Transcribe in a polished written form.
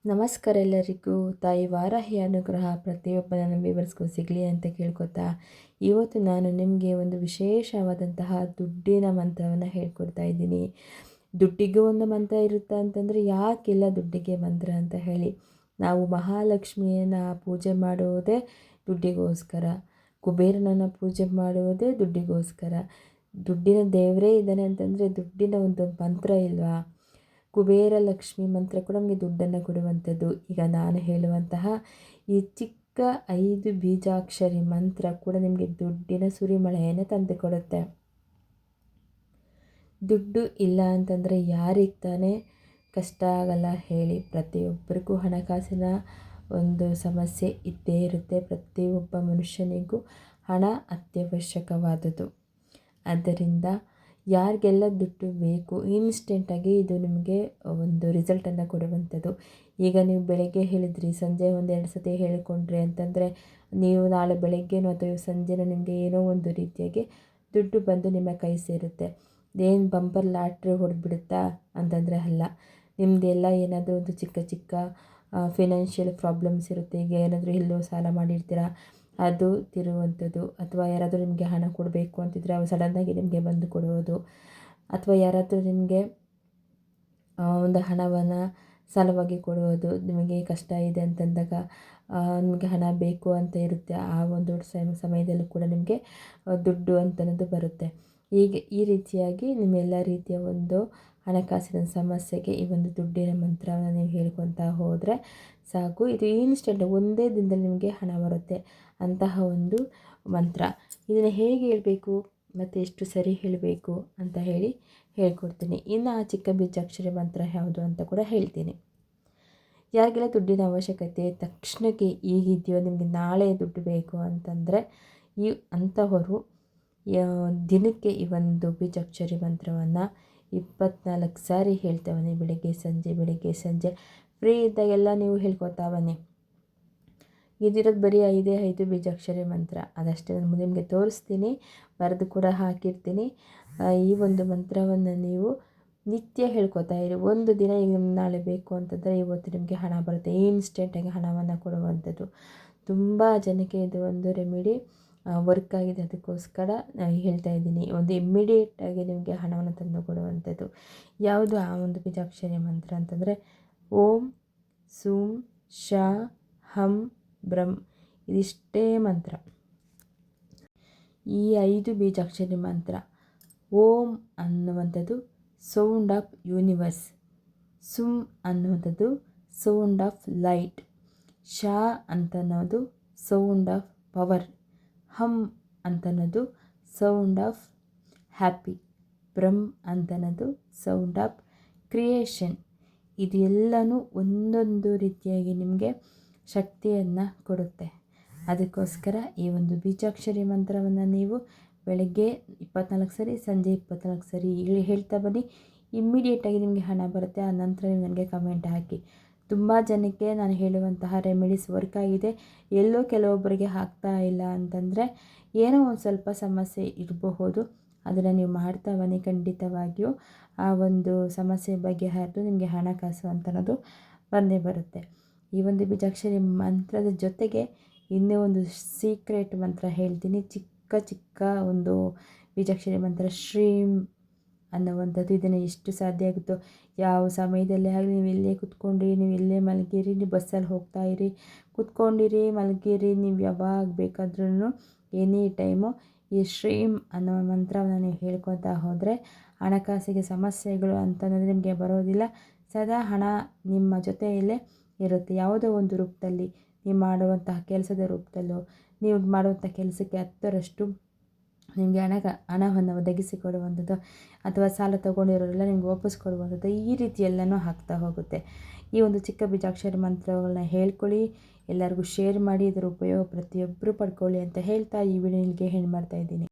ನಮಸ್ಕಾರ ಎಲ್ಲರಿಗೂ. ತಾಯಿ ವಾರಾಹಿ ಅನುಗ್ರಹ ಪ್ರತಿಯೊಬ್ಬನನ್ನು ವಿವರಿಸ್ಕೊ ಸಿಗಲಿ ಅಂತ ಕೇಳ್ಕೊತಾ, ಇವತ್ತು ನಾನು ನಿಮಗೆ ಒಂದು ವಿಶೇಷವಾದಂತಹ ದುಡ್ಡಿನ ಮಂತ್ರವನ್ನು ಹೇಳ್ಕೊಡ್ತಾ ಇದ್ದೀನಿ. ದುಡ್ಡಿಗೂ ಒಂದು ಮಂತ್ರ ಇರುತ್ತೆ ಅಂತಂದರೆ ಯಾಕಿಲ್ಲ ದುಡ್ಡಿಗೆ ಮಂತ್ರ ಅಂತ ಹೇಳಿ. ನಾವು ಮಹಾಲಕ್ಷ್ಮಿಯನ್ನು ಪೂಜೆ ಮಾಡುವುದೇ ದುಡ್ಡಿಗೋಸ್ಕರ, ಕುಬೇರನನ್ನು ಪೂಜೆ ಮಾಡುವುದೇ ದುಡ್ಡಿಗೋಸ್ಕರ. ದುಡ್ಡಿನ ದೇವರೇ ಇದ್ದಾನೆ ಅಂತಂದರೆ ದುಡ್ಡಿನ ಒಂದು ಮಂತ್ರ ಇಲ್ವಾ? ಕುಬೇರ ಲಕ್ಷ್ಮಿ ಮಂತ್ರ ಕೂಡ ನಮಗೆ ದುಡ್ಡನ್ನು ಕೊಡುವಂಥದ್ದು. ಈಗ ನಾನು ಹೇಳುವಂತಹ ಈ ಚಿಕ್ಕ 5 ಬೀಜಾಕ್ಷರಿ ಮಂತ್ರ ಕೂಡ ನಿಮಗೆ ದುಡ್ಡಿನ ಸುರಿಮಳೆಯನ್ನು ತಂದುಕೊಡುತ್ತೆ. ದುಡ್ಡು ಇಲ್ಲ ಅಂತಂದರೆ ಯಾರಿಗೆ ತಾನೇ ಕಷ್ಟ ಆಗಲ್ಲ ಹೇಳಿ. ಪ್ರತಿಯೊಬ್ಬರಿಗೂ ಹಣಕಾಸಿನ ಒಂದು ಸಮಸ್ಯೆ ಇದ್ದೇ ಇರುತ್ತೆ. ಪ್ರತಿಯೊಬ್ಬ ಮನುಷ್ಯನಿಗೂ ಹಣ ಅತ್ಯವಶ್ಯಕವಾದುದು. ಆದ್ದರಿಂದ ಯಾರಿಗೆಲ್ಲ ದುಡ್ಡು ಬೇಕು, ಇನ್ಸ್ಟೆಂಟಾಗಿ ಇದು ನಿಮಗೆ ಒಂದು ರಿಸಲ್ಟನ್ನು ಕೊಡುವಂಥದ್ದು. ಈಗ ನೀವು ಬೆಳಗ್ಗೆ ಹೇಳಿದ್ರಿ, ಸಂಜೆ 1-2 ಸತಿ ಹೇಳಿಕೊಂಡ್ರಿ ಅಂತಂದರೆ ನೀವು ನಾಳೆ ಬೆಳಗ್ಗೆನೋ ಅಥವಾ ಸಂಜೆನೋ ನಿಮಗೆ ಏನೋ ಒಂದು ರೀತಿಯಾಗಿ ದುಡ್ಡು ಬಂದು ನಿಮ್ಮ ಕೈ ಸೇರುತ್ತೆ. ಏನು ಬಂಪರ್ ಲಾಟ್ರಿ ಹೊಡೆದ್ಬಿಡುತ್ತಾ ಅಂತಂದರೆ ಅಲ್ಲ. ನಿಮ್ಮದೆಲ್ಲ ಏನಾದರೂ ಒಂದು ಚಿಕ್ಕ ಚಿಕ್ಕ ಫಿನಾನ್ಷಿಯಲ್ ಪ್ರಾಬ್ಲಮ್ಸ್ ಇರುತ್ತೆ. ಈಗ ಏನಾದರೂ ಎಲ್ಲೋ ಸಾಲ ಮಾಡಿರ್ತೀರ, ಅದು ತಿರುವಂಥದ್ದು. ಅಥವಾ ಯಾರಾದರೂ ನಿಮಗೆ ಹಣ ಕೊಡಬೇಕು ಅಂತಿದ್ರೆ ಅವು ಸಡನ್ನಾಗಿ ನಿಮಗೆ ಬಂದು ಕೊಡುವುದು. ಅಥವಾ ಯಾರಾದರೂ ನಿಮಗೆ ಒಂದು ಹಣವನ್ನು ಸಾಲವಾಗಿ ಕೊಡುವುದು. ನಿಮಗೆ ಕಷ್ಟ ಇದೆ ಅಂತಂದಾಗ ನಿಮಗೆ ಹಣ ಬೇಕು ಅಂತ ಇರುತ್ತೆ. ಆ ಒಂದು ಸಮಯದಲ್ಲೂ ಕೂಡ ನಿಮಗೆ ದುಡ್ಡು ಅಂತನ್ನೋದು ಬರುತ್ತೆ. ಹೀಗೆ ಈ ರೀತಿಯಾಗಿ ನಿಮ್ಮೆಲ್ಲ ರೀತಿಯ ಒಂದು ಹಣಕಾಸಿನ ಸಮಸ್ಯೆಗೆ ಈ ಒಂದು ದುಡ್ಡಿನ ಮಂತ್ರವನ್ನು ನೀವು ಹೇಳ್ಕೊತಾ ಹೋದರೆ ಸಾಕು. ಇದು ಇನ್ಸ್ಟೆಂಟ್ ಒಂದೇ ದಿನದಲ್ಲಿ ನಿಮಗೆ ಹಣ ಬರುತ್ತೆ ಅಂತಹ ಒಂದು ಮಂತ್ರ. ಇದನ್ನು ಹೇಗೆ ಹೇಳಬೇಕು ಮತ್ತು ಎಷ್ಟು ಸರಿ ಹೇಳಬೇಕು ಅಂತ ಹೇಳಿ ಹೇಳ್ಕೊಡ್ತೀನಿ. ಇನ್ನು ಆ ಚಿಕ್ಕ ಬೀಜಾಕ್ಷರಿ ಮಂತ್ರ ಯಾವುದು ಅಂತ ಕೂಡ ಹೇಳ್ತೀನಿ. ಯಾರಿಗೆಲ್ಲ ದುಡ್ಡಿನ ಅವಶ್ಯಕತೆ ತಕ್ಷಣಕ್ಕೆ ಈಗಿದೆಯೋ, ನಿಮಗೆ ನಾಳೆ ದುಡ್ಡು ಬೇಕು ಅಂತಂದರೆ ಅಂಥವರು ದಿನಕ್ಕೆ ಈ ಒಂದು ಬೀಜಾಕ್ಷರಿ ಮಂತ್ರವನ್ನು 24 ಸಾರಿ ಹೇಳ್ತಾ ಬನ್ನಿ. ಬೆಳಗ್ಗೆ ಸಂಜೆ ಫ್ರೀ ಇದ್ದಾಗೆಲ್ಲ ನೀವು ಹೇಳ್ಕೊತಾ ಬನ್ನಿ. ಇದಿರೋದು ಬರೀ 5 ಬೀಜಾಕ್ಷರಿ ಮಂತ್ರ. ಅದಷ್ಟೇ ನಾನು ನಿಮಗೆ ತೋರಿಸ್ತೀನಿ, ಬರೆದು ಕೂಡ ಹಾಕಿರ್ತೀನಿ. ಈ ಒಂದು ಮಂತ್ರವನ್ನು ನೀವು ನಿತ್ಯ ಹೇಳ್ಕೊತಾ ಇರಿ. ಒಂದು ದಿನ ಈಗ ನಾಳೆ ಬೇಕು ಅಂತಂದರೆ ಇವತ್ತು ನಿಮಗೆ ಹಣ ಬರುತ್ತೆ. ಇನ್ಸ್ಟೆಂಟಾಗಿ ಹಣವನ್ನು ಕೊಡುವಂಥದ್ದು. ತುಂಬ ಜನಕ್ಕೆ ಇದು ಒಂದು ರೆಮಿಡಿ ವರ್ಕ್ ಆಗಿದೆ. ಅದಕ್ಕೋಸ್ಕರ ನಾನು ಹೇಳ್ತಾ ಇದ್ದೀನಿ. ಒಂದು ಇಮ್ಮಿಡಿಯೇಟಾಗಿ ನಿಮಗೆ ಹಣವನ್ನು ತಂದು ಕೊಡುವಂಥದ್ದು. ಯಾವುದು ಆ ಒಂದು ಬೀಜಾಕ್ಷರಿ ಮಂತ್ರ ಅಂತಂದರೆ ಓಂ ಸೂಂ ಶ ಹಂ ಬ್ರಹ್ಮ. ಇದಿಷ್ಟೇ ಮಂತ್ರ. ಈ 5 ಬೀಜಾಕ್ಷರಿ ಮಂತ್ರ. ಓಂ ಅನ್ನುವಂಥದ್ದು ಸೌಂಡ್ ಆಫ್ ಯೂನಿವರ್ಸ್, ಸುಮ್ ಅನ್ನುವಂಥದ್ದು ಸೌಂಡ್ ಆಫ್ ಲೈಟ್, ಶ ಅಂತನ್ನೋದು ಸೌಂಡ್ ಆಫ್ ಪವರ್, ಹಮ್ ಅಂತನ್ನೋದು ಸೌಂಡ್ ಆಫ್ ಹ್ಯಾಪಿ, ಬ್ರಹ್ಮ್ ಅಂತನ್ನೋದು ಸೌಂಡ್ ಆಫ್ ಕ್ರಿಯೇಷನ್. ಇದೆಲ್ಲನೂ ಒಂದೊಂದು ರೀತಿಯಾಗಿ ನಿಮಗೆ ಶಕ್ತಿಯನ್ನು ಕೊಡುತ್ತೆ. ಅದಕ್ಕೋಸ್ಕರ ಈ ಒಂದು ಬೀಜಾಕ್ಷರಿ ಮಂತ್ರವನ್ನು ನೀವು ಬೆಳಗ್ಗೆ 24 ಸರಿ, ಸಂಜೆ 24 ಸರಿ ಹೇಳ್ತಾ ಬನ್ನಿ. ಇಮ್ಮಿಡಿಯೇಟಾಗಿ ನಿಮಗೆ ಹಣ ಬರುತ್ತೆ. ಆ ನಂತರ ನೀವು ನನಗೆ ಕಮೆಂಟ್ ಹಾಕಿ. ತುಂಬ ಜನಕ್ಕೆ ನಾನು ಹೇಳುವಂತಹ ರೆಮಿಡೀಸ್ ವರ್ಕ್ ಆಗಿದೆ. ಎಲ್ಲೋ ಕೆಲವೊಬ್ಬರಿಗೆ ಆಗ್ತಾ ಇಲ್ಲ ಅಂತಂದರೆ ಏನೋ ಒಂದು ಸ್ವಲ್ಪ ಸಮಸ್ಯೆ ಇರಬಹುದು. ಅದನ್ನು ನೀವು ಮಾಡ್ತಾ ಬನ್ನಿ. ಖಂಡಿತವಾಗಿಯೂ ಆ ಒಂದು ಸಮಸ್ಯೆ ಬಗೆಹರಿದು ನಿಮಗೆ ಹಣಕಾಸು ಅಂತನ್ನೋದು ಬಂದೇ ಬರುತ್ತೆ. ಈ ಒಂದು ಬೀಜಾಕ್ಷರಿ ಮಂತ್ರದ ಜೊತೆಗೆ ಇನ್ನೂ ಒಂದು ಸೀಕ್ರೆಟ್ ಮಂತ್ರ ಹೇಳ್ತೀನಿ. ಚಿಕ್ಕ ಒಂದು ಬೀಜಾಕ್ಷರಿ ಮಂತ್ರ ಶ್ರೀಂ ಅನ್ನುವಂಥದ್ದು. ಇದನ್ನು ಎಷ್ಟು ಸಾಧ್ಯ ಆಗುತ್ತೋ ಯಾವ ಸಮಯದಲ್ಲೇ ಆಗಲಿ, ನೀವು ಎಲ್ಲೇ ಕೂತ್ಕೊಂಡ್ರಿ, ನೀವು ಎಲ್ಲೇ ಮಲಗಿರಿ, ನೀವು ಬಸ್ಸಲ್ಲಿ ಹೋಗ್ತಾ ಇರಿ, ಕೂತ್ಕೊಂಡಿರಿ, ಮಲಗಿರಿ, ನೀವು ಯಾವಾಗ ಬೇಕಾದ್ರೂ ಎನಿ ಟೈಮು ಈ ಶ್ರೀಂ ಅನ್ನೋ ಮಂತ್ರವನ್ನು ನೀವು ಹೇಳ್ಕೊತಾ ಹೋದರೆ ಹಣಕಾಸಿಗೆ ಸಮಸ್ಯೆಗಳು ಅಂತಂದರೆ ನಿಮಗೆ ಬರೋದಿಲ್ಲ. ಸದಾ ಹಣ ನಿಮ್ಮ ಜೊತೆಯಲ್ಲೇ ಇರುತ್ತೆ. ಯಾವುದೋ ಒಂದು ರೂಪದಲ್ಲಿ, ನೀವು ಮಾಡುವಂತಹ ಕೆಲಸದ ರೂಪದಲ್ಲೋ, ನೀವು ಮಾಡುವಂಥ ಕೆಲಸಕ್ಕೆ 10ರಷ್ಟು ನಿಮಗೆ ಹಣವನ್ನು ಒದಗಿಸಿಕೊಡುವಂಥದ್ದು, ಅಥವಾ ಸಾಲ ತೊಗೊಂಡಿರೋರೆಲ್ಲ ನಿಮ್ಗೆ ವಾಪಸ್ ಕೊಡುವಂಥದ್ದು, ಈ ರೀತಿ ಎಲ್ಲನೂ ಆಗ್ತಾ ಹೋಗುತ್ತೆ. ಈ ಒಂದು ಚಿಕ್ಕ ಬೀಜಾಕ್ಷರಿ ಮಂತ್ರಗಳನ್ನ ಹೇಳ್ಕೊಳ್ಳಿ, ಎಲ್ಲರಿಗೂ ಶೇರ್ ಮಾಡಿ. ಇದರ ಉಪಯೋಗ ಪ್ರತಿಯೊಬ್ಬರು ಪಡ್ಕೊಳ್ಳಿ ಅಂತ ಹೇಳ್ತಾ ಈ ವಿಡಿಯೋ ಇಲ್ಲಿಗೆ ಎಂಡ್ ಮಾಡ್ತಾ ಇದ್ದೀನಿ.